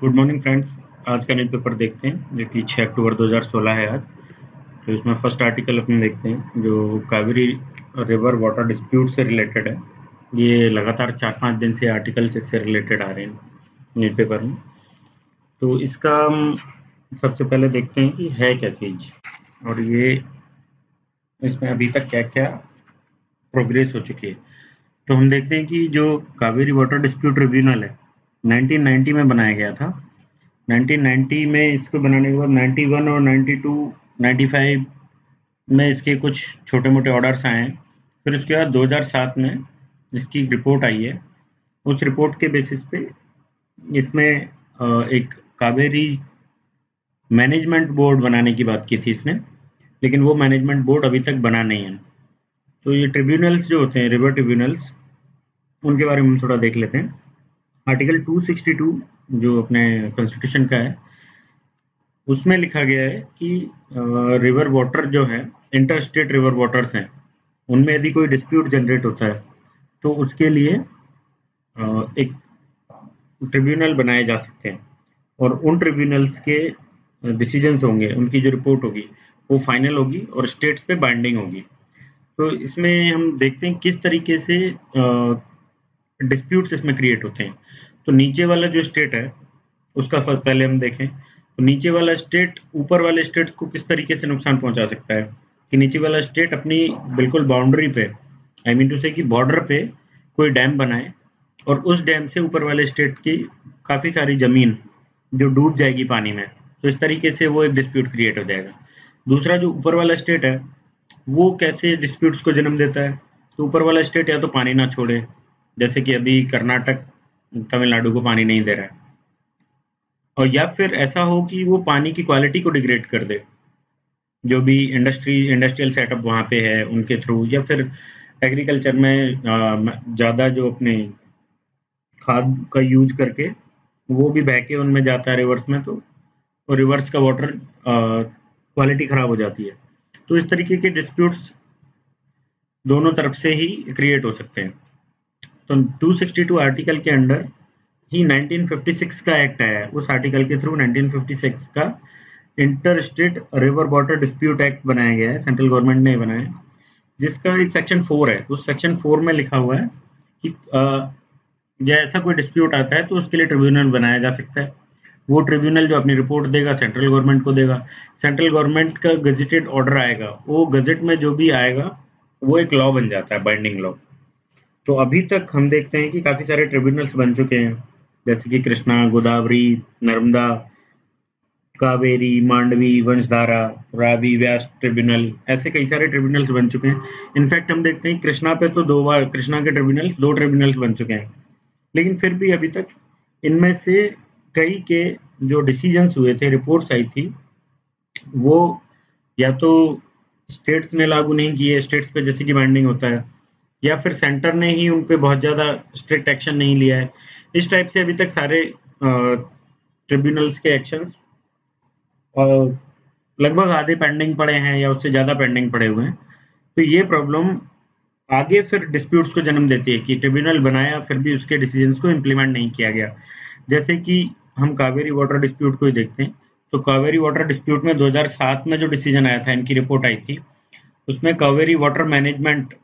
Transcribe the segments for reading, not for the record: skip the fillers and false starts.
Good morning friends. आज का news paper देखते हैं जो कि 6 अक्टूबर 2016 है आज। तो इसमें फर्स्ट आर्टिकल अपन देखते हैं जो कावेरी रिवर वाटर डिस्प्यूट से रिलेटेड है। ये लगातार 4-5 दिन से आर्टिकल्स इससे रिलेटेड आ रहे हैं न्यूज़ पेपर में। तो इसका हम सबसे पहले देखते हैं कि है क्या चीज़ और ये इसमें अभी तक क्या-क्या प्रोग्रेस हो चुकी है। तो हम देखते हैं कि जो कावेरी वाटर डिस्प्यूट ट्रिब्यूनल है 1990 में बनाया गया था। 1990 में इसको बनाने के बाद 91 और 92, 95 में इसके कुछ छोटे-मोटे ऑर्डर्स आए हैं। फिर उसके बाद 2007 में इसकी रिपोर्ट आई है। उस रिपोर्ट के बेसिस पे इसमें एक कावेरी मैनेजमेंट बोर्ड बनाने की बात की थी इसने, लेकिन वो मैनेजमेंट बोर्ड अभी तक बना नहीं है। तो ये ट्रिब्यूनल्स जो होते हैं, रिवर ट्रिब्यूनल्स, उनके बारे में हम थोड़ा देख लेते हैं। आर्टिकल 262 जो अपने कॉन्स्टिट्यूशन का है, उसमें लिखा गया है कि रिवर वाटर जो है, इंटर स्टेट रिवर वाटर्स हैं, उनमें यदि कोई डिस्प्यूट जनरेट होता है तो उसके लिए एक ट्रिब्यूनल बनाए जा सकते हैं और उन ट्रिब्यूनल्स के डिसीजंस होंगे, उनकी जो रिपोर्ट होगी वो फाइनल होगी और स्टेट्स पे बाइंडिंग होगी। तो इसमें हम देखते हैं किस तरीके से डिस्प्यूट्स इसमें क्रिएट होते हैं। तो नीचे वाला जो स्टेट है उसका पहले हम देखें। तो नीचे वाला स्टेट ऊपर वाले स्टेट्स को किस तरीके से नुकसान पहुंचा सकता है कि नीचे वाला स्टेट अपनी बिल्कुल बाउंड्री पे, आई मीन टू से कि बॉर्डर पे कोई डैम बनाए और उस डैम से ऊपर वाले स्टेट की काफ़ी सारी ज़मीन जो डूब जाएगी पानी में। तो इस तरीके से वो एक डिस्प्यूट क्रिएट हो जाएगा। दूसरा जो ऊपर वाला स्टेट है वो कैसे डिस्प्यूट्स को जन्म देता है। तो ऊपर वाला स्टेट या तो पानी ना छोड़े, जैसे कि अभी कर्नाटक तमिलनाडु को पानी नहीं दे रहा है, और या फिर ऐसा हो कि वो पानी की क्वालिटी को डिग्रेड कर दे, जो भी इंडस्ट्रियल सेटअप वहाँ पे है उनके थ्रू, या फिर एग्रीकल्चर में ज़्यादा जो अपने खाद का यूज करके वो भी बह के उनमें जाता है रिवर्स में, तो रिवर्स का वाटर क्वालिटी खराब हो जाती है। तो इस तरीके के डिस्प्यूट्स दोनों तरफ से ही क्रिएट हो सकते हैं। तो 262 आर्टिकल के अंडर ही 1956 का एक्ट आया है। उस आर्टिकल के थ्रू 1956 का inter state river water dispute act बनाया गया है, सेंट्रल गवर्नमेंट ने बनाया है, जिसका एक सेक्शन 4 है। उस सेक्शन 4 में लिखा हुआ है कि या ऐसा कोई डिस्प्यूट आता है तो उसके लिए ट्रिब्यूनल बनाया जा सकता है। वो ट्रिब्यूनल जो अपनी रिपोर्ट देगा सेंट्रल गवर्नमेंट को देगा। सेंट्रल गवर्नमेंट का गजेटेड ऑर्डर आएगा, वो गजेट में जो भी आएगा वो एक लॉ बन जाता है, बाइंडिंग लॉ। तो अभी तक हम देखते हैं कि काफ़ी सारे ट्रिब्यूनल्स बन चुके हैं, जैसे कि कृष्णा, गोदावरी, नर्मदा, कावेरी, मांडवी, वंशधारा, रावी, व्यास ट्रिब्यूनल, ऐसे कई सारे ट्रिब्यूनल्स बन चुके हैं। इनफैक्ट हम देखते हैं कृष्णा पे तो 2 बार कृष्णा के ट्रिब्यूनल्स 2 ट्रिब्यूनल्स बन चुके हैं। लेकिन फिर भी अभी तक इनमें से कई के जो डिसीजंस हुए थे, रिपोर्ट्स आई थी, वो या तो स्टेट्स ने लागू नहीं किए, स्टेट्स पे जैसे कि बाइंडिंग होता है, या फिर सेंटर ने ही उन पे बहुत ज़्यादा स्ट्रिक्ट एक्शन नहीं लिया है। इस टाइप से अभी तक सारे ट्रिब्यूनल्स के एक्शंस लगभग आधे पेंडिंग पड़े हैं या उससे ज़्यादा पेंडिंग पड़े हुए हैं। तो ये प्रॉब्लम आगे फिर डिस्प्यूट्स को जन्म देती है कि ट्रिब्यूनल बनाया फिर भी उसके डिसीजंस को इम्प्लीमेंट नहीं किया गया। जैसे कि हम कावेरी वाटर डिस्प्यूट को ही देखते हैं। तो कावेरी वाटर डिस्प्यूट में 2007 में जो डिसीजन आया था, इनकी रिपोर्ट आई थी, उसमें कावेरी वाटर मैनेजमेंट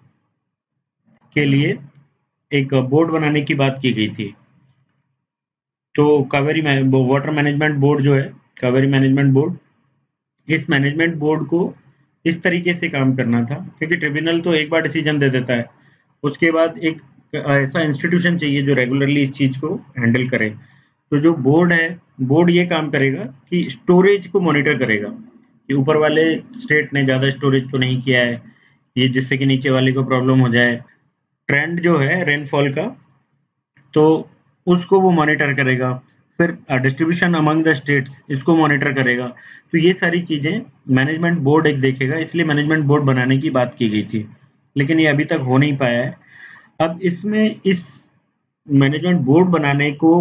के लिए एक बोर्ड बनाने की बात की गई थी। तो कावेरी वाटर मैनेजमेंट बोर्ड जो है, कावेरी मैनेजमेंट बोर्ड, इस मैनेजमेंट बोर्ड को इस तरीके से काम करना था, क्योंकि ट्रिब्यूनल तो एक बार डिसीजन दे देता है, उसके बाद एक ऐसा इंस्टीट्यूशन चाहिए जो रेगुलरली इस चीज़ को हैंडल करे। तो जो बोर्ड है, बोर्ड ये काम करेगा कि स्टोरेज को मॉनिटर करेगा कि ऊपर वाले स्टेट ने ज़्यादा स्टोरेज तो नहीं किया है, ये जिससे कि नीचे वाले को प्रॉब्लम हो जाए। ट्रेंड जो है रेनफॉल का, तो उसको वो मॉनिटर करेगा। फिर डिस्ट्रीब्यूशन अमंग द स्टेट्स, इसको मॉनिटर करेगा। तो ये सारी चीज़ें मैनेजमेंट बोर्ड एक देखेगा, इसलिए मैनेजमेंट बोर्ड बनाने की बात की गई थी, लेकिन ये अभी तक हो नहीं पाया है। अब इसमें इस मैनेजमेंट बोर्ड बनाने को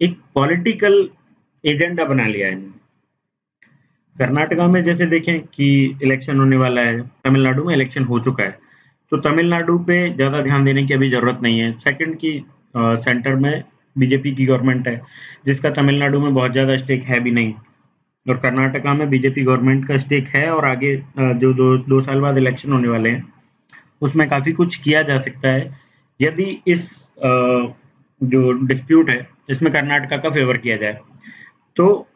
एक पॉलिटिकल एजेंडा बना लिया है इन्होंने। कर्नाटका में जैसे देखें कि इलेक्शन होने वाला है, तमिलनाडु में इलेक्शन हो चुका है, तो तमिलनाडु पे ज़्यादा ध्यान देने की अभी ज़रूरत नहीं है। सेकंड की सेंटर में बीजेपी की गवर्नमेंट है, जिसका तमिलनाडु में बहुत ज़्यादा स्टेक है भी नहीं, और कर्नाटका में बीजेपी गवर्नमेंट का स्टेक है, और आगे जो 2 साल बाद इलेक्शन होने वाले हैं उसमें काफ़ी कुछ किया जा सकता है यदि इस जो डिस्प्यूट है इसमें कर्नाटका का फेवर किया जाए। तो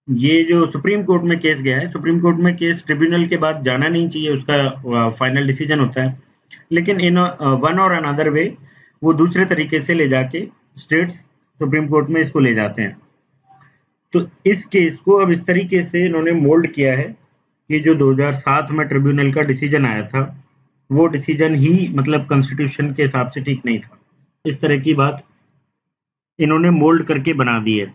ये जो सुप्रीम कोर्ट में केस गया है, सुप्रीम कोर्ट में केस ट्रिब्यूनल के बाद जाना नहीं चाहिए, उसका फाइनल डिसीजन होता है, लेकिन इन वन और अनदर वे वो दूसरे तरीके से ले जाके स्टेट्स सुप्रीम कोर्ट में इसको ले जाते हैं। तो इस केस को अब इस तरीके से इन्होंने मोल्ड किया है कि जो 2007 में ट्रिब्यूनल का डिसीजन आया था वो डिसीजन ही मतलब कॉन्स्टिट्यूशन के हिसाब से ठीक नहीं था। इस तरह की बात इन्होंने मोल्ड करके बना दी है।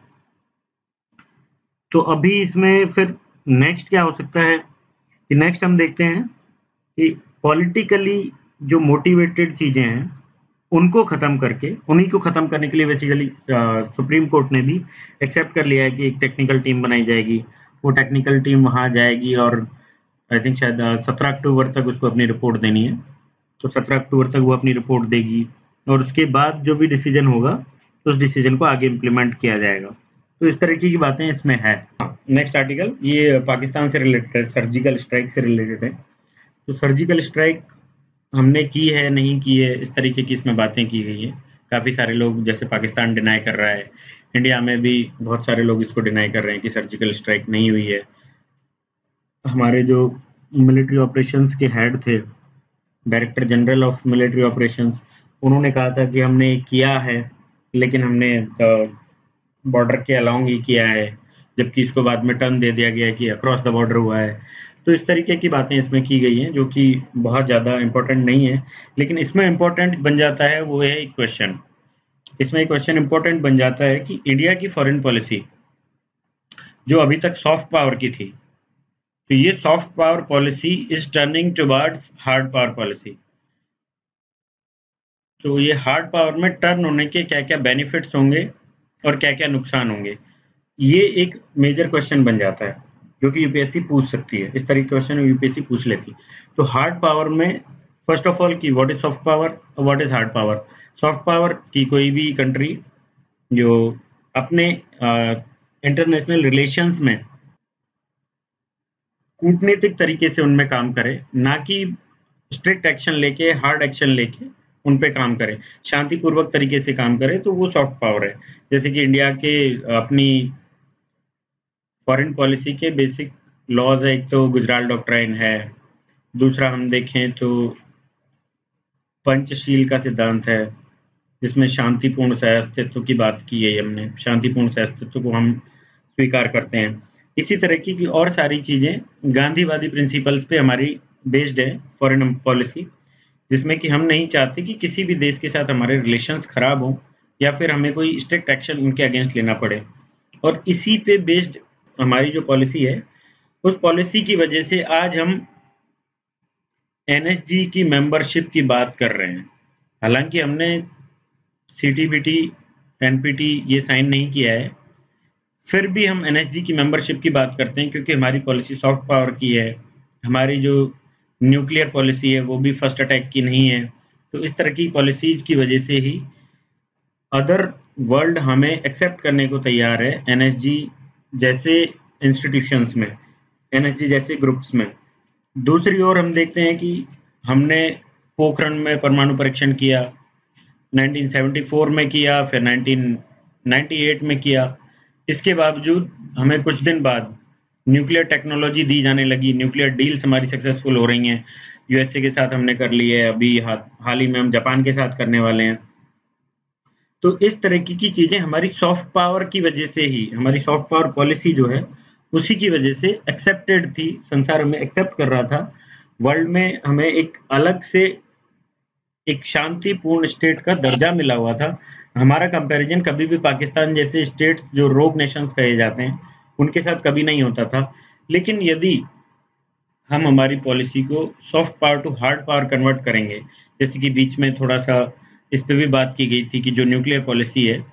तो अभी इसमें फिर नेक्स्ट क्या हो सकता है कि नेक्स्ट हम देखते हैं कि पॉलिटिकली जो मोटिवेटेड चीजें हैं उनको खत्म करके, उन्हीं को खत्म करने के लिए बेसिकली सुप्रीम कोर्ट ने भी एक्सेप्ट कर लिया है कि एक टेक्निकल टीम बनाई जाएगी। वो टेक्निकल टीम वहां जाएगी और आई थिंक शायद 17 अक्टूबर तक उसको अपनी रिपोर्ट देनी है। तो 17 अक्टूबर तक वो अपनी रिपोर्ट देगी और उसके बाद जो भी डिसीजन होगा उस डिसीजन को आगे इम्प्लीमेंट किया जाएगा। तो इस तरीके की बातें इसमें है। नेक्स्ट आर्टिकल ये पाकिस्तान से रिलेटेड है, सर्जिकल स्ट्राइक से रिलेटेड है। तो सर्जिकल स्ट्राइक हमने की है नहीं की है, इस तरीके की इसमें बातें की गई है। काफ़ी सारे लोग, जैसे पाकिस्तान डिनाई कर रहा है, इंडिया में भी बहुत सारे लोग इसको डिनाई कर रहे हैं कि सर्जिकल स्ट्राइक नहीं हुई है। हमारे जो मिलिट्री ऑपरेशंस के हेड थे, director general of military operations, उन्होंने कहा था कि हमने किया है लेकिन हमने बॉर्डर के अलोंग ही किया है, जबकि इसको बाद में टर्न दे दिया गया है कि अक्रॉस द बॉर्डर हुआ है। तो इस तरीके की बातें इसमें की गई हैं जो कि बहुत ज़्यादा इम्पोर्टेंट नहीं है, लेकिन इसमें इम्पोर्टेंट बन जाता है वो है एक क्वेश्चन। इसमें एक क्वेश्चन इम्पोर्टेंट बन जाता है कि इंडिया की फॉरेन पॉलिसी जो अभी तक सॉफ्ट पावर की थी, तो ये soft power policy is turning towards hard power policy. तो ये हार्ड पावर में टर्न होने के क्या क्या बेनिफिट्स होंगे और क्या क्या नुकसान होंगे, ये एक मेजर क्वेश्चन बन जाता है जो कि यूपीएससी पूछ सकती है। इस तरह के क्वेश्चन यूपीएससी पूछ लेती। तो हार्ड पावर में फर्स्ट ऑफ ऑल की what is soft power, what is hard power. Soft power की कोई भी कंट्री जो अपने इंटरनेशनल रिलेशंस में कूटनीतिक तरीके से उनमें काम करे, ना कि स्ट्रिक्ट एक्शन लेके, हार्ड एक्शन लेके उन पे काम करे, शांतिपूर्वक तरीके से काम करे, तो वो सॉफ्ट पावर है। जैसे कि इंडिया के अपनी फॉरेन पॉलिसी के बेसिक लॉज है, एक तो गुजराल डॉक्ट्राइन है, दूसरा हम देखें तो पंचशील का सिद्धांत है जिसमें शांतिपूर्ण सहअस्तित्व की बात की है। हमने शांतिपूर्ण सहअस्तित्व को हम स्वीकार करते हैं। इसी तरह की और सारी चीजें गांधीवादी प्रिंसिपल्स पे हमारी बेस्ड है फॉरेन पॉलिसी, जिसमें कि हम नहीं चाहते कि किसी भी देश के साथ हमारे रिलेशंस खराब हों या फिर हमें कोई स्ट्रिक्ट एक्शन उनके अगेंस्ट लेना पड़े। और इसी पे बेस्ड हमारी जो पॉलिसी है, उस पॉलिसी की वजह से आज हम एनएसजी की मेंबरशिप की बात कर रहे हैं। हालांकि हमने सीटीबीटी, एनपीटी ये साइन नहीं किया है, फिर भी हम एनएसजी की मेंबरशिप की बात करते हैं क्योंकि हमारी पॉलिसी सॉफ्ट पावर की है। हमारी जो न्यूक्लियर पॉलिसी है वो भी फर्स्ट अटैक की नहीं है। तो इस तरह की पॉलिसीज की वजह से ही अदर वर्ल्ड हमें एक्सेप्ट करने को तैयार है एनएसजी जैसे इंस्टीट्यूशंस में, एनएसजी जैसे ग्रुप्स में। दूसरी ओर हम देखते हैं कि हमने पोखरण में परमाणु परीक्षण किया, 1974 में किया, फिर 1998 में किया। इसके बावजूद हमें कुछ दिन बाद न्यूक्लियर टेक्नोलॉजी दी जाने लगी, न्यूक्लियर डील्स हमारी सक्सेसफुल हो रही हैं। यूएसए के साथ हमने कर ली है, अभी हाल ही में हम जापान के साथ करने वाले हैं। तो इस तरह की चीजें हमारी सॉफ्ट पावर की वजह से ही, हमारी सॉफ्ट पावर पॉलिसी जो है उसी की वजह से एक्सेप्टेड थी, संसार में एक्सेप्ट कर रहा था। वर्ल्ड में हमें एक अलग से एक शांतिपूर्ण स्टेट का दर्जा मिला हुआ था। हमारा कंपैरिजन कभी भी पाकिस्तान जैसे स्टेट्स जो रोग नेशंस कहे जाते हैं उनके साथ कभी नहीं होता था। लेकिन यदि हम हमारी पॉलिसी को soft power to hard power convert करेंगे, जैसे कि बीच में थोड़ा सा इस पे भी बात की गई थी कि जो न्यूक्लियर पॉलिसी है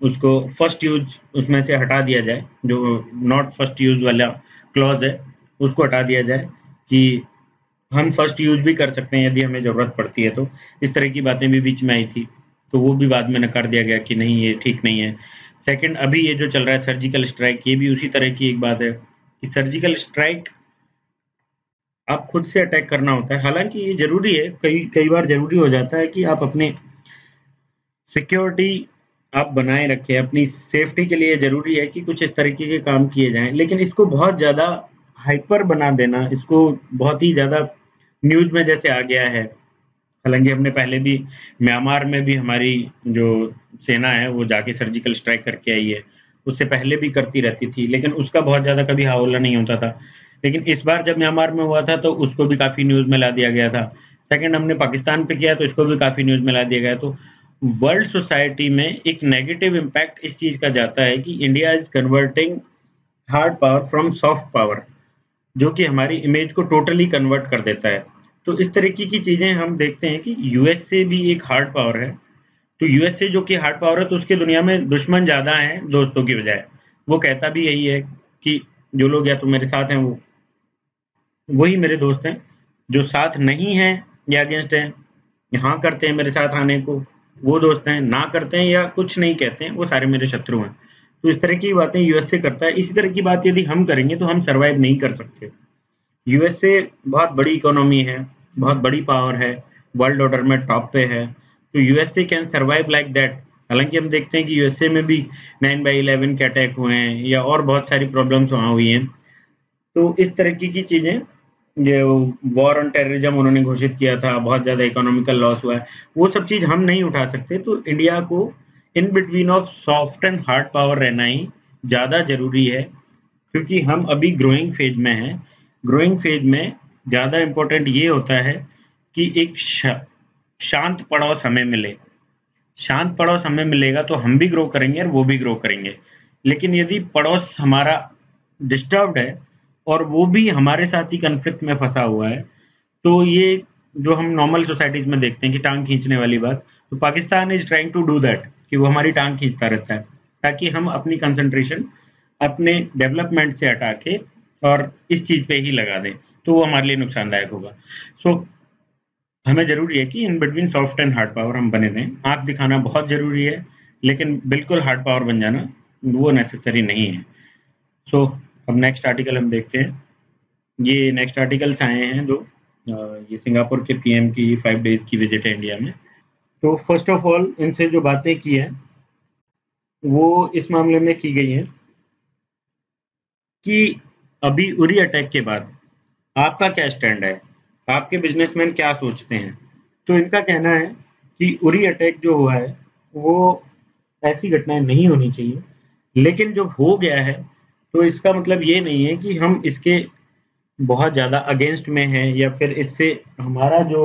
उसको फर्स्ट यूज उसमें से हटा दिया जाए, जो नॉट फर्स्ट यूज वाला क्लॉज है उसको हटा दिया जाए कि हम फर्स्ट यूज भी कर सकते हैं यदि हमें ज़रूरत पड़ती है। तो इस तरह की बातें भी बीच में आई थी। तो वो भी बाद में नकार दिया गया कि नहीं, ये ठीक नहीं है। सेकंड, अभी ये जो चल रहा है सर्जिकल स्ट्राइक, ये भी उसी तरह की एक बात है कि सर्जिकल स्ट्राइक आप खुद से अटैक करना होता है। हालाँकि ये ज़रूरी है, कई कई बार ज़रूरी हो जाता है कि आप अपने सिक्योरिटी आप बनाए रखें, अपनी सेफ्टी के लिए ज़रूरी है कि कुछ इस तरीके के काम किए जाएँ। लेकिन इसको बहुत ज़्यादा हाइपर बना देना, इसको बहुत ही ज़्यादा न्यूज़ में जैसे आ गया है। हालाँकि हमने पहले भी म्यांमार में भी हमारी जो सेना है, वो जाके सर्जिकल स्ट्राइक करके आई है। उससे पहले भी करती रहती थी, लेकिन उसका बहुत ज़्यादा कभी हावला नहीं होता था। लेकिन इस बार जब म्यांमार में हुआ था, तो उसको भी काफ़ी न्यूज़ में ला दिया गया था। सेकंड, हमने पाकिस्तान पे किया, तो इसको भी काफ़ी न्यूज़ में ला दिया गया। तो वर्ल्ड सोसाइटी में एक नेगेटिव इम्पैक्ट इस चीज़ का जाता है कि India is converting hard power from soft power, जो कि हमारी इमेज को टोटली कन्वर्ट कर देता है। तो इस तरीके की चीज़ें हम देखते हैं कि यूएसए भी एक हार्ड पावर है। तो यूएसए जो कि हार्ड पावर है, तो उसके दुनिया में दुश्मन ज़्यादा हैं दोस्तों की बजाय। वो कहता भी यही है कि जो लोग या तो मेरे साथ हैं, वो वही मेरे दोस्त हैं। जो साथ नहीं हैं या अगेंस्ट हैं, हाँ करते हैं मेरे साथ आने को, वो दोस्त हैं, ना करते हैं या कुछ नहीं कहते हैं, वो सारे मेरे शत्रु हैं। तो इस तरह की बातें यूएसए करता है। इसी तरह की बात यदि हम करेंगे, तो हम सर्वाइव नहीं कर सकते। यूएसए बहुत बड़ी इकोनॉमी है, बहुत बड़ी पावर है, वर्ल्ड ऑर्डर में टॉप पे है, तो USA can survive like that. हालांकि हम देखते हैं कि यूएसए में भी 9/11 के अटैक हुए हैं या और बहुत सारी प्रॉब्लम्स वहाँ हुई हैं। तो इस तरीके की चीज़ें, ये वॉर ऑन टेररिज्म उन्होंने घोषित किया था, बहुत ज़्यादा इकोनॉमिकल लॉस हुआ है, वो सब चीज़ हम नहीं उठा सकते। तो इंडिया को in between of soft and hard power रहना ही ज़्यादा ज़रूरी है, क्योंकि हम अभी ग्रोइंग फेज में हैं। ग्रोइंग फेज में ज़्यादा इम्पोर्टेंट ये होता है कि एक शांत पड़ाव समय मिले। शांत पड़ोस हमें मिलेगा तो हम भी ग्रो करेंगे और वो भी ग्रो करेंगे। लेकिन यदि पड़ोस हमारा डिस्टर्ब्ड है और वो भी हमारे साथ ही कन्फ्लिक्ट में फंसा हुआ है, तो ये जो हम नॉर्मल सोसाइटीज में देखते हैं कि टांग खींचने वाली बात, तो Pakistan is trying to do that कि वो हमारी टांग खींचता रहता है, ताकि हम अपनी कंसंट्रेशन अपने डेवलपमेंट से हटा के और इस चीज़ पे ही लगा दें, तो वो हमारे लिए नुकसानदायक होगा। सो हमें ज़रूरी है कि in between soft and hard power हम बने रहें। आँख दिखाना बहुत ज़रूरी है, लेकिन बिल्कुल हार्ड पावर बन जाना वो नेसेसरी नहीं है। सो अब नेक्स्ट आर्टिकल हम देखते हैं। ये नेक्स्ट आर्टिकल्स आए हैं जो ये सिंगापुर के पीएम की 5 डेज़ की विजिट है इंडिया में। तो फर्स्ट ऑफ ऑल इनसे जो बातें की हैं, वो इस मामले में की गई हैं कि अभी उरी अटैक के बाद आपका क्या स्टैंड है? आपके बिज़नेसमैन क्या सोचते हैं? तो इनका कहना है कि उरी अटैक जो हुआ है, वो ऐसी घटनाएँ नहीं होनी चाहिए। लेकिन जो हो गया है, तो इसका मतलब ये नहीं है कि हम इसके बहुत ज़्यादा अगेंस्ट में हैं या फिर इससे हमारा जो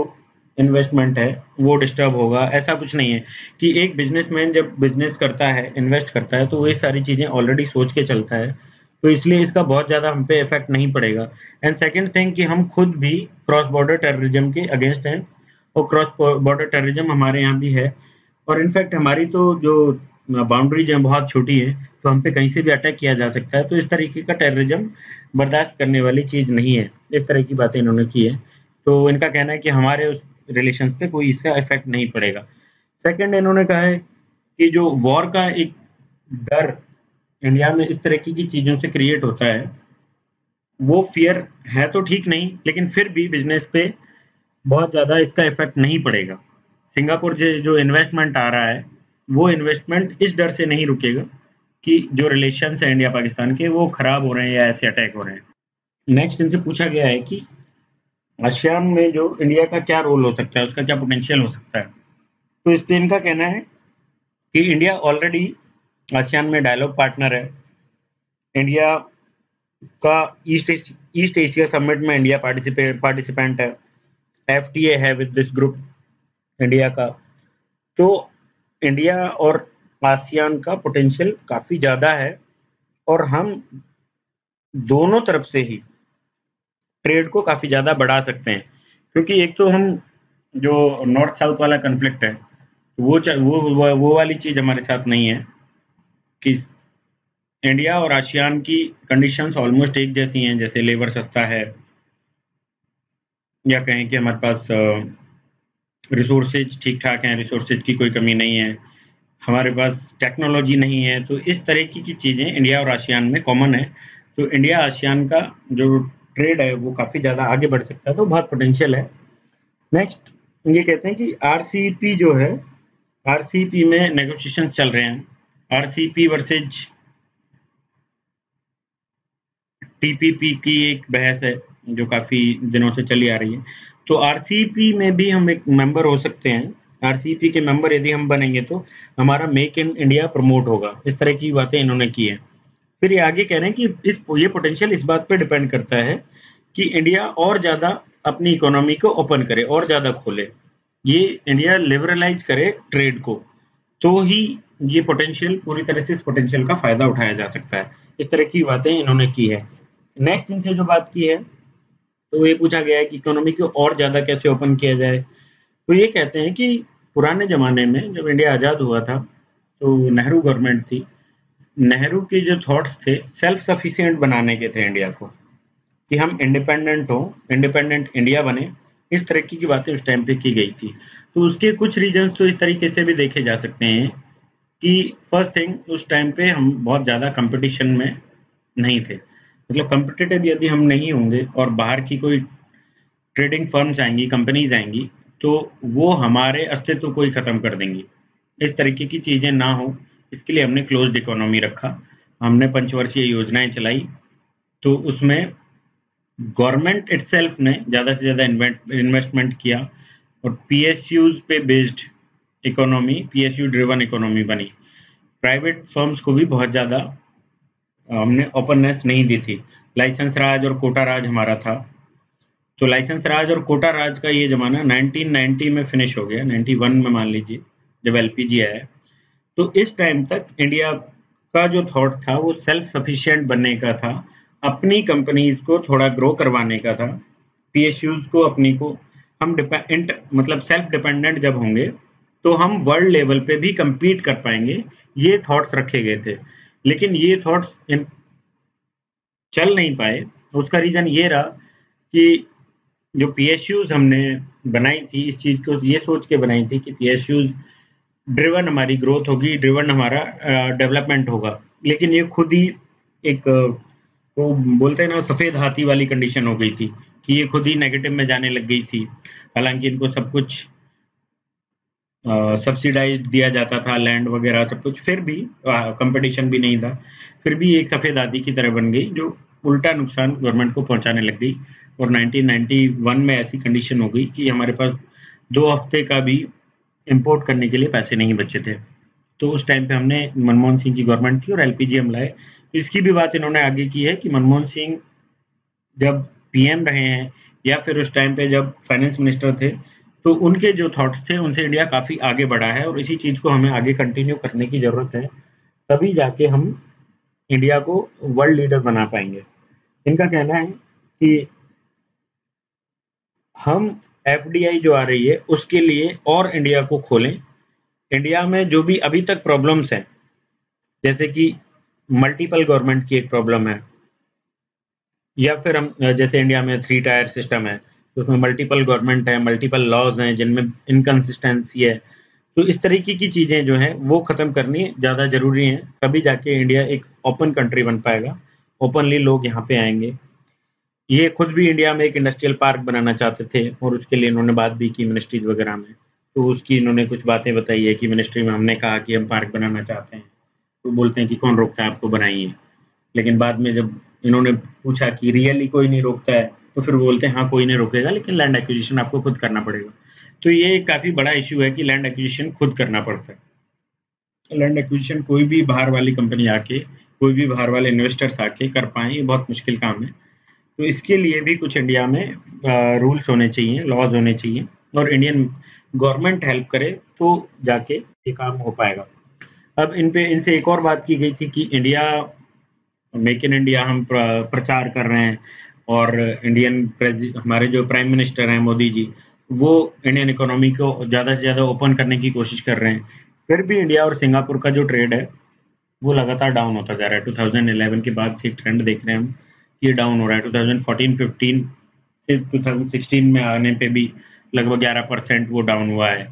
इन्वेस्टमेंट है, वो डिस्टर्ब होगा, ऐसा कुछ नहीं है। कि एक बिज़नेसमैन जब बिज़नेस करता है, इन्वेस्ट करता है, तो वो ये सारी चीज़ें ऑलरेडी सोच के चलता है। तो इसलिए इसका बहुत ज़्यादा हम पे इफ़ेक्ट नहीं पड़ेगा। एंड सेकंड थिंग कि हम खुद भी क्रॉस बॉर्डर टेररिज्म के अगेंस्ट हैं और क्रॉस बॉर्डर टेररिज्म हमारे यहाँ भी है। और इनफैक्ट हमारी तो जो बाउंड्रीज हैं बहुत छोटी है, तो हम पे कहीं से भी अटैक किया जा सकता है। तो इस तरीके का टेररिज्म बर्दाश्त करने वाली चीज़ नहीं है। इस तरह की बातें इन्होंने की है। तो इनका कहना है कि हमारे उस रिलेशंस पे कोई इसका इफ़ेक्ट नहीं पड़ेगा। सेकंड, इन्होंने कहा है कि जो वॉर का एक डर इंडिया में इस तरीके की चीज़ों से क्रिएट होता है, वो फ़ियर है तो ठीक नहीं, लेकिन फिर भी बिज़नेस पे बहुत ज़्यादा इसका इफ़ेक्ट नहीं पड़ेगा। सिंगापुर जे जो इन्वेस्टमेंट आ रहा है, वो इन्वेस्टमेंट इस डर से नहीं रुकेगा कि जो रिलेशंस हैं इंडिया-पाकिस्तान के, वो खराब हो रहे हैं या ऐसे अटैक हो रहे हैं। नेक्स्ट इनसे पूछा गया है कि आसियान में जो इंडिया का क्या रोल हो सकता है, उसका क्या पोटेंशियल हो सकता है। तो इस पे इनका कहना है कि इंडिया ऑलरेडी आसियान में डायलॉग पार्टनर है। इंडिया का ईस्ट एशिया समिट में इंडिया पार्टिसिपेंट है। एफटीए है विद दिस ग्रुप इंडिया का। तो इंडिया और आसियान का पोटेंशियल काफ़ी ज़्यादा है और हम दोनों तरफ से ही ट्रेड को काफ़ी ज़्यादा बढ़ा सकते हैं, क्योंकि एक तो हम जो नॉर्थ साउथ वाला कन्फ्लिक्ट है, वो वाली चीज़ हमारे साथ नहीं है कि इंडिया और आसियान की कंडीशंस ऑलमोस्ट एक जैसी हैं, जैसे लेबर सस्ता है या कहें कि हमारे पास रिसोर्सेज ठीक-ठाक हैं, रिसोर्सेज की कोई कमी नहीं है, हमारे पास टेक्नोलॉजी नहीं है, तो इस तरह की चीज़ें इंडिया और आसियान में कॉमन है। तो इंडिया आसियान का जो ट्रेड है वो काफ़ी ज़्यादा आगे बढ़ सकता है, तो बहुत पोटेंशियल है। नेक्स्ट ये कहते हैं कि आरसीईपी जो है, आरसीईपी में नेगोशिएशंस चल रहे हैं। आरसीईपी वर्सेज टीपीपी की एक बहस है जो काफ़ी दिनों से चली आ रही है। तो आरसीईपी में भी हम एक मेंबर हो सकते हैं। आरसीईपी के मेंबर यदि हम बनेंगे तो हमारा मेक इन इंडिया प्रमोट होगा। इस तरह की बातें इन्होंने की हैं। फिर ये आगे कह रहे हैं कि ये पोटेंशियल इस बात पे डिपेंड करता है कि इंडिया और ज़्यादा अपनी इकोनॉमी को ओपन करे और ज़्यादा खोले। ये इंडिया लिबरलाइज करे ट्रेड को, तो ही ये पोटेंशियल पूरी तरह से इस पोटेंशियल का फ़ायदा उठाया जा सकता है। इस तरह की बातें इन्होंने की है। नेक्स्ट इनसे जो बात की है, तो ये पूछा गया है कि इकोनॉमी को और ज़्यादा कैसे ओपन किया जाए। तो ये कहते हैं कि पुराने ज़माने में जब इंडिया आज़ाद हुआ था, तो नेहरू गवर्नमेंट थी। नेहरू के जो थॉट्स थे, सेल्फ सफिशिएंट बनाने के थे इंडिया को, कि हम इंडिपेंडेंट हों, इंडिपेंडेंट इंडिया बने। इस तरह की बातें उस टाइम पे की गई थी। तो उसके कुछ रीजंस तो इस तरीके से भी देखे जा सकते हैं कि फर्स्ट थिंग, उस टाइम पे हम बहुत ज़्यादा कंपटीशन में नहीं थे। मतलब कॉम्पिटिटिव यदि हम नहीं होंगे और बाहर की कोई ट्रेडिंग फर्म्स आएँगी, कंपनीज़ आएँगी, तो वो हमारे अस्तित्व को ही खत्म कर देंगी। इस तरीके की चीज़ें ना हो, इसके लिए हमने क्लोज़्ड इकोनॉमी रखा। हमने पंचवर्षीय योजनाएँ चलाई, तो उसमें गवर्नमेंट इटसेल्फ ने ज़्यादा से ज़्यादा इन्वेस्टमेंट किया और पीएसयूज़ पे based economy, PSU driven economy बनी। प्राइवेट फर्म्स को भी बहुत ज़्यादा हमने ओपननेस नहीं दी थी। लाइसेंस राज और कोटा राज हमारा था। तो लाइसेंस राज और कोटा राज का ये ज़माना 1990 में फिनिश हो गया, 91 में मान लीजिए, जब एलपीजी आया। तो इस टाइम तक इंडिया का जो थॉट था वो सेल्फ सफिशिएंट बनने का था, अपनी कंपनीज़ को थोड़ा ग्रो करवाने का था, पीएसयूज़ को अपनी को हम डिपेंडेंट मतलब सेल्फ डिपेंडेंट जब होंगे, तो हम वर्ल्ड लेवल पे भी कम्पीट कर पाएँगे, ये थॉट्स रखे गए थे। लेकिन ये थॉट्स चल नहीं पाए। उसका रीज़न ये रहा कि जो पीएसयूज़ हमने बनाई थी, इस चीज़ को ये सोच के बनाई थी कि पीएसयूज़ ड्रिवन हमारी ग्रोथ होगी, ड्रिवन हमारा डेवलपमेंट होगा। लेकिन ये खुद ही एक वो बोलते हैं ना, सफ़ेद हाथी वाली कंडीशन हो गई थी कि ये खुद ही नेगेटिव में जाने लग गई थी। हालाँकि इनको सब कुछ सब्सिडाइज़्ड दिया जाता था, लैंड वगैरह सब कुछ, फिर भी कंपटीशन भी नहीं था। फिर भी एक सफ़ेद हाथी की तरह बन गई, जो उल्टा नुकसान गवर्नमेंट को पहुँचाने लग गई। और 1991 में ऐसी कंडीशन हो गई कि हमारे पास 2 हफ्ते का भी इम्पोर्ट करने के लिए पैसे नहीं बचे थे। तो उस टाइम पे हमने मनमोहन सिंह की गवर्नमेंट थी और एलपीजी हम लाए। इसकी भी बात इन्होंने आगे की है कि मनमोहन सिंह जब पीएम रहे हैं या फिर उस टाइम पे जब फाइनेंस मिनिस्टर थे, तो उनके जो थॉट्स थे उनसे इंडिया काफ़ी आगे बढ़ा है और इसी चीज़ को हमें आगे कंटिन्यू करने की ज़रूरत है। तभी जाके हम इंडिया को वर्ल्ड लीडर बना पाएँगे। इनका कहना है कि हम एफडीआई जो आ रही है उसके लिए और इंडिया को खोलें। इंडिया में जो भी अभी तक प्रॉब्लम्स हैं, जैसे कि मल्टीपल गवर्नमेंट की एक प्रॉब्लम है, या फिर हम जैसे इंडिया में 3 टायर सिस्टम है, तो उसमें मल्टीपल गवर्नमेंट है, मल्टीपल लॉज़ हैं जिनमें इनकंसिस्टेंसी है। तो इस तरीके की चीज़ें जो हैं वो ख़त्म करनी ज़्यादा ज़रूरी हैं, तभी जाके इंडिया एक ओपन कंट्री बन पाएगा, ओपनली लोग यहाँ पे आएँगे। ये खुद भी इंडिया में एक इंडस्ट्रियल पार्क बनाना चाहते थे और उसके लिए इन्होंने बात भी की मिनिस्ट्रीज़ वगैरह में। तो उसकी इन्होंने कुछ बातें बताई है कि मिनिस्ट्री में हमने कहा कि हम पार्क बनाना चाहते हैं, तो बोलते हैं कि कौन रोकता है आपको, बनाइए। लेकिन बाद में जब इन्होंने पूछा कि रियली कोई नहीं रोकता है, तो फिर वो बोलते हैं हाँ, कोई नहीं रोकेगा, लेकिन लैंड एक्विजिशन आपको खुद करना पड़ेगा। तो ये काफ़ी बड़ा इश्यू है कि लैंड एक्विजिशन खुद करना पड़ता है। लैंड एक्विजिशन कोई भी बाहर वाली कंपनी आके, कोई भी बाहर वाले इन्वेस्टर्स आके कर पाएँ, ये बहुत मुश्किल काम है। तो इसके लिए भी कुछ इंडिया में रूल्स होने चाहिए, लॉज़ होने चाहिए और इंडियन गवर्नमेंट हेल्प करे तो जाके ये काम हो पाएगा। अब इनसे एक और बात की गई थी कि इंडिया मेक इन इंडिया हम प्रचार कर रहे हैं और हमारे जो प्राइम मिनिस्टर हैं मोदी जी, वो इंडियन इकोनॉमी को ज़्यादा से ज़्यादा ओपन करने की कोशिश कर रहे हैं। फिर भी इंडिया और सिंगापुर का जो ट्रेड है, वो लगातार डाउन होता जा रहा है। 2011 के बाद से एक ट्रेंड देख रहे हैं हम, ये डाउन हो रहा है। 2014-15 से 2016 में आने पे भी लगभग 11% वो डाउन हुआ है।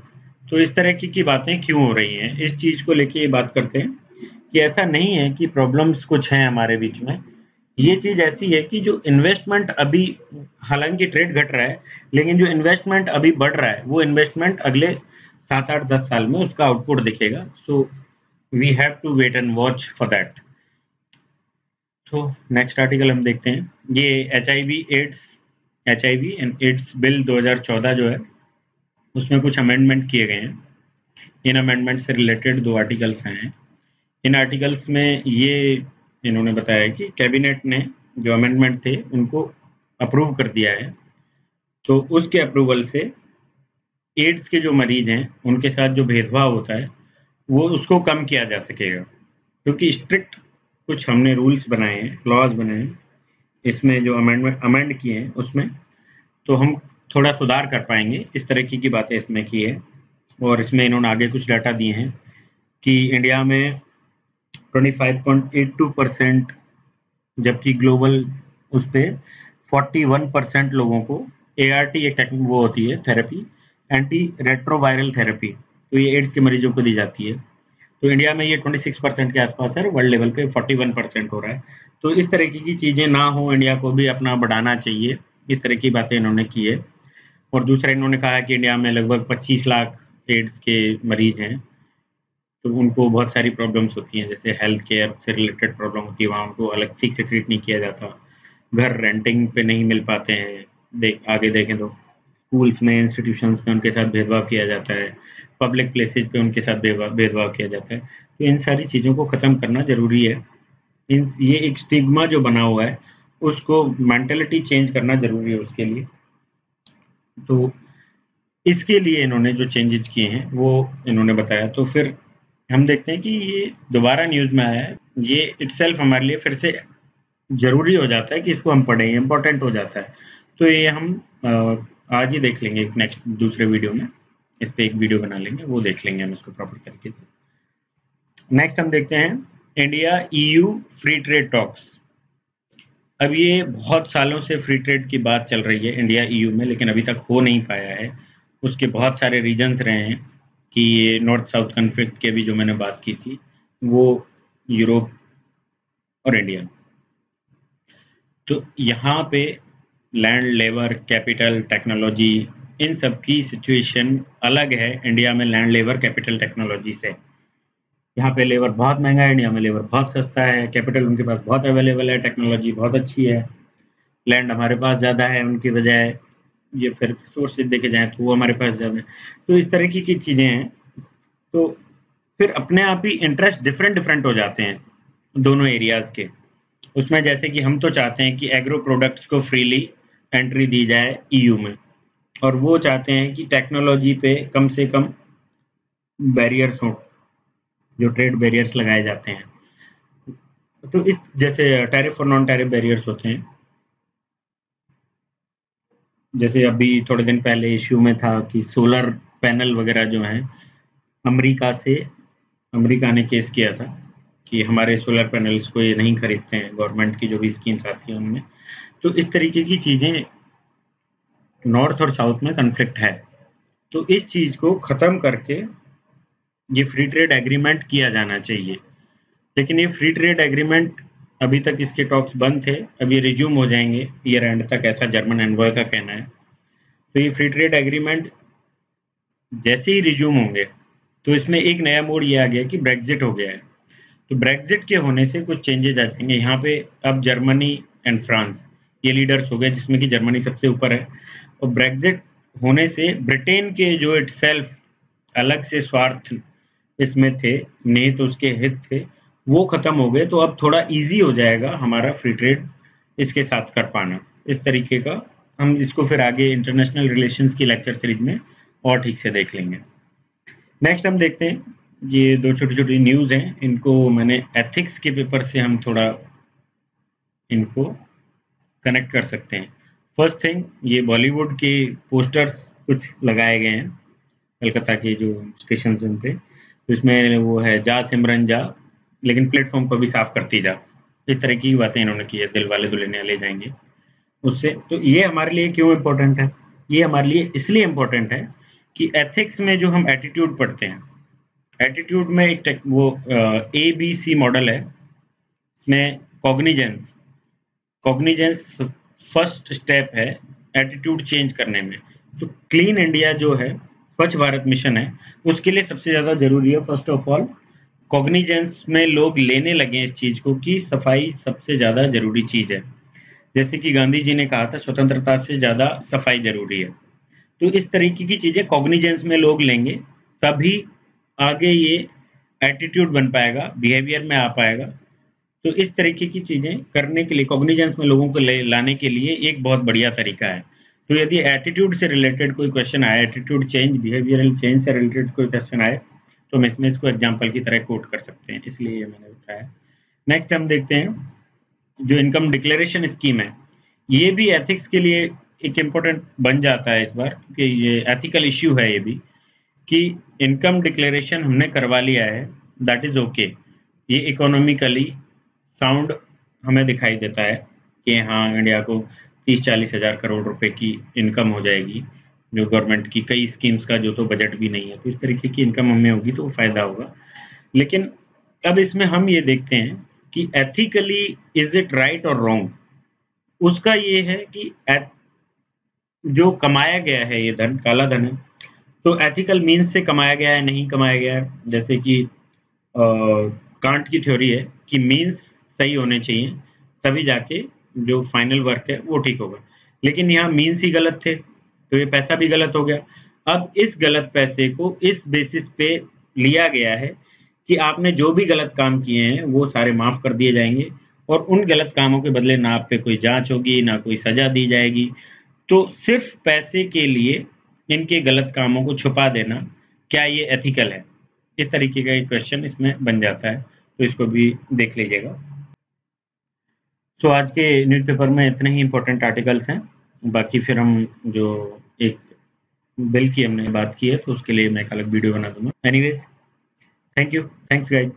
तो इस तरह की बातें क्यों हो रही हैं, इस चीज़ को लेके ये बात करते हैं कि ऐसा नहीं है कि प्रॉब्लम्स कुछ हैं हमारे बीच में। ये चीज़ ऐसी है कि जो इन्वेस्टमेंट अभी, हालाँकि ट्रेड घट रहा है, लेकिन जो इन्वेस्टमेंट अभी बढ़ रहा है, वो इन्वेस्टमेंट अगले 7, 8, 10 साल में उसका आउटपुट दिखेगा। So we have to wait and watch for that. तो नेक्स्ट आर्टिकल हम देखते हैं। ये एचआईवी एंड एड्स बिल 2014 जो है, उसमें कुछ अमेंडमेंट किए गए हैं। इन अमेंडमेंट से रिलेटेड 2 आर्टिकल्स हैं। इन आर्टिकल्स में ये इन्होंने बताया कि कैबिनेट ने जो अमेंडमेंट थे उनको अप्रूव कर दिया है। तो उसके अप्रूवल से एड्स के जो मरीज हैं उनके साथ जो भेदभाव होता है वो उसको कम किया जा सकेगा, क्योंकि स्ट्रिक्ट कुछ हमने रूल्स बनाए हैं, लॉज बनाए हैं इसमें, जो अमेंड किए हैं उसमें, तो हम थोड़ा सुधार कर पाएंगे। इस तरह की बातें इसमें की है। और इसमें इन्होंने आगे कुछ डाटा दिए हैं कि इंडिया में 25.82%, जबकि ग्लोबल उस पे 41% लोगों को एआरटी, एक टेक्निक वो होती है थेरेपी, एंटी रेट्रोवायरल थेरेपी, तो ये एड्स के मरीजों को दी जाती है। तो इंडिया में ये 26% के आसपास है, वर्ल्ड लेवल पे 41% हो रहा है। तो इस तरह की चीज़ें ना हो, इंडिया को भी अपना बढ़ाना चाहिए। इस तरह की बातें इन्होंने की है। और दूसरा इन्होंने कहा कि इंडिया में लगभग 25 लाख एड्स के मरीज हैं, तो उनको बहुत सारी प्रॉब्लम्स होती हैं, जैसे हेल्थ केयर से रिलेटेड प्रॉब्लम होती है, वहाँ उनको अलग ठीक से ट्रीट नहीं किया जाता, घर रेंटिंग पे नहीं मिल पाते हैं, आगे देखें तो स्कूल्स में, इंस्टीट्यूशंस में उनके साथ भेदभाव किया जाता है, पब्लिक प्लेसेज पे उनके साथ भेदभाव किया जाता है। तो इन सारी चीज़ों को ख़त्म करना ज़रूरी है। ये एक स्टिग्मा जो बना हुआ है उसको मेंटेलिटी चेंज करना ज़रूरी है उसके लिए। तो इसके लिए इन्होंने जो चेंजेस किए हैं वो इन्होंने बताया। तो फिर हम देखते हैं कि ये दोबारा न्यूज़ में आया है, ये इटसेल्फ हमारे लिए फिर से ज़रूरी हो जाता है कि इसको हम पढ़ें, इम्पोर्टेंट हो जाता है। तो ये हम आज ही देख लेंगे नेक्स्ट दूसरे वीडियो में, इस पे एक वीडियो बना लेंगे, वो देख लेंगे हम इसको प्रॉपर तरीके से। नेक्स्ट हम देखते हैं India EU free trade talks. अब ये बहुत सालों से फ्री ट्रेड की बात चल रही है इंडिया ईयू में, लेकिन अभी तक हो नहीं पाया है। उसके बहुत सारे रीजंस रहे हैं कि ये नॉर्थ साउथ कन्फ्लिक्ट के भी जो मैंने बात की थी, वो यूरोप और इंडिया। तो यहाँ पे लैंड, लेबर, कैपिटल, टेक्नोलॉजी, इन सब की सिचुएशन अलग है इंडिया में लैंड, लेबर, कैपिटल, टेक्नोलॉजी से। यहाँ पे लेबर बहुत महंगा है, इंडिया में लेबर बहुत सस्ता है, कैपिटल उनके पास बहुत अवेलेबल है, टेक्नोलॉजी बहुत अच्छी है, लैंड हमारे पास ज़्यादा है उनकी बजाय, ये फिर सोर्सेज देखे जाएँ तो वो हमारे पास ज़्यादा है। तो इस तरह की चीज़ें हैं। तो फिर अपने आप ही इंटरेस्ट डिफरेंट डिफरेंट हो जाते हैं दोनों एरियाज़ के। उसमें जैसे कि हम तो चाहते हैं कि एग्रो प्रोडक्ट्स को फ्रीली एंट्री दी जाए ईयू में, और वो चाहते हैं कि टेक्नोलॉजी पे कम से कम बैरियर्स हों, जो ट्रेड बैरियर्स लगाए जाते हैं। तो इस जैसे टैरिफ और नॉन टैरिफ बैरियर्स होते हैं। जैसे अभी थोड़े दिन पहले इश्यू में था कि सोलर पैनल वगैरह जो हैं, अमेरिका से, अमेरिका ने केस किया था कि हमारे सोलर पैनल्स को ये नहीं खरीदते हैं, गवर्नमेंट की जो भी स्कीम्स आती हैं उनमें। तो इस तरीके की चीज़ें नॉर्थ और साउथ में कन्फ्लिक्ट है। तो इस चीज़ को ख़त्म करके ये फ्री ट्रेड एग्रीमेंट किया जाना चाहिए। लेकिन ये फ्री ट्रेड एग्रीमेंट, अभी तक इसके टॉक्स बंद थे, अब ये रिज्यूम हो जाएंगे ईयर एंड तक, ऐसा जर्मन एनवॉय का कहना है। तो ये फ्री ट्रेड एग्रीमेंट जैसे ही रिज्यूम होंगे, तो इसमें एक नया मोड़ ये आ गया कि ब्रेग्जिट हो गया है। तो ब्रेग्जिट के होने से कुछ चेंजेस आ जाएंगे यहाँ पे। अब जर्मनी एंड फ्रांस ये लीडर्स हो गए, जिसमें कि जर्मनी सबसे ऊपर है। और ब्रेग्जिट होने से ब्रिटेन के जो इटसेल्फ अलग से स्वार्थ इसमें थे, निहित उसके हित थे, वो खत्म हो गए। तो अब थोड़ा इजी हो जाएगा हमारा फ्री ट्रेड इसके साथ कर पाना। इस तरीके का हम इसको फिर आगे इंटरनेशनल रिलेशंस की लेक्चर सीरीज में और ठीक से देख लेंगे। नेक्स्ट हम देखते हैं, ये 2 छोटी-छोटी न्यूज़ हैं, इनको मैंने एथिक्स के पेपर से हम थोड़ा इनको कनेक्ट कर सकते हैं। फर्स्ट थिंग, ये बॉलीवुड के पोस्टर्स कुछ लगाए गए हैं, कलकत्ता के जो स्टेशन उन पे। तो इसमें वो है, जा सिमरन जा, लेकिन प्लेटफ़ॉर्म को भी साफ करती जा। इस तरह की बातें इन्होंने की है, दिल वाले दुल्हनिया ले जाएँगे उससे। तो ये हमारे लिए क्यों इम्पोर्टेंट है? ये हमारे लिए इसलिए इम्पोर्टेंट है कि एथिक्स में जो हम एटीट्यूड पढ़ते हैं, एटीट्यूड में एक वो ABC मॉडल है, इसमें कॉग्निजेंस कॉग्निजेंस फर्स्ट स्टेप है एटीट्यूड चेंज करने में। तो क्लीन इंडिया जो है, स्वच्छ भारत मिशन है, उसके लिए सबसे ज़्यादा ज़रूरी है फर्स्ट ऑफ ऑल कॉग्निजेंस में लोग लेने लगे इस चीज़ को कि सफाई सबसे ज़्यादा ज़रूरी चीज़ है। जैसे कि गांधी जी ने कहा था स्वतंत्रता से ज़्यादा सफाई ज़रूरी है। तो इस तरीके की चीज़ें कॉग्निजेंस में लोग लेंगे, तभी आगे ये एटीट्यूड बन पाएगा, बिहेवियर में आ पाएगा। तो इस तरीके की चीज़ें करने के लिए कॉग्निजेंस में लोगों को लाने के लिए एक बहुत बढ़िया तरीका है। तो यदि एटीट्यूड से रिलेटेड कोई क्वेश्चन आए, एटीट्यूड चेंज, बिहेवियरल चेंज से रिलेटेड कोई क्वेश्चन आए, तो हम इसमें इसको एग्जाम्पल की तरह कोट कर सकते हैं, इसलिए ये मैंने बताया। नेक्स्ट हम देखते हैं जो इनकम डिक्लेरेशन स्कीम है, ये भी एथिक्स के लिए एक इम्पोर्टेंट बन जाता है इस बार, क्योंकि ये एथिकल इश्यू है ये भी, कि इनकम डिक्लेरेशन हमने करवा लिया है, दैट इज ओके। ये इकोनॉमिकली साउंड हमें दिखाई देता है कि हाँ इंडिया को 30-40 हज़ार करोड़ रुपए की इनकम हो जाएगी, जो गवर्नमेंट की कई स्कीम्स का जो तो बजट भी नहीं है, तो इस तरीके की इनकम हमें होगी तो फायदा होगा। लेकिन अब इसमें हम ये देखते हैं कि एथिकली इज इट राइट और रॉन्ग। उसका ये है कि जो कमाया गया है ये धन, काला धन है, तो एथिकल मीन्स से कमाया गया है, नहीं कमाया गया है। जैसे कि कांट की थ्योरी है कि मीन्स सही होने चाहिए, तभी जाके जो फाइनल वर्क है वो ठीक होगा। लेकिन यहाँ मीन्स ही गलत थे, तो ये पैसा भी गलत हो गया। अब इस गलत पैसे को इस बेसिस पे लिया गया है कि आपने जो भी गलत काम किए हैं वो सारे माफ कर दिए जाएंगे, और उन गलत कामों के बदले ना आप पे कोई जांच होगी, ना कोई सजा दी जाएगी। तो सिर्फ पैसे के लिए इनके गलत कामों को छुपा देना, क्या ये एथिकल है? इस तरीके का एक क्वेश्चन इसमें बन जाता है, तो इसको भी देख लीजिएगा। तो आज के न्यूज़पेपर में इतने ही इम्पोर्टेंट आर्टिकल्स हैं। बाकी फिर हम जो एक बिल की हमने बात की है, तो उसके लिए मैं एक अलग वीडियो बना दूंगा। Anyways, thank you, thanks guys.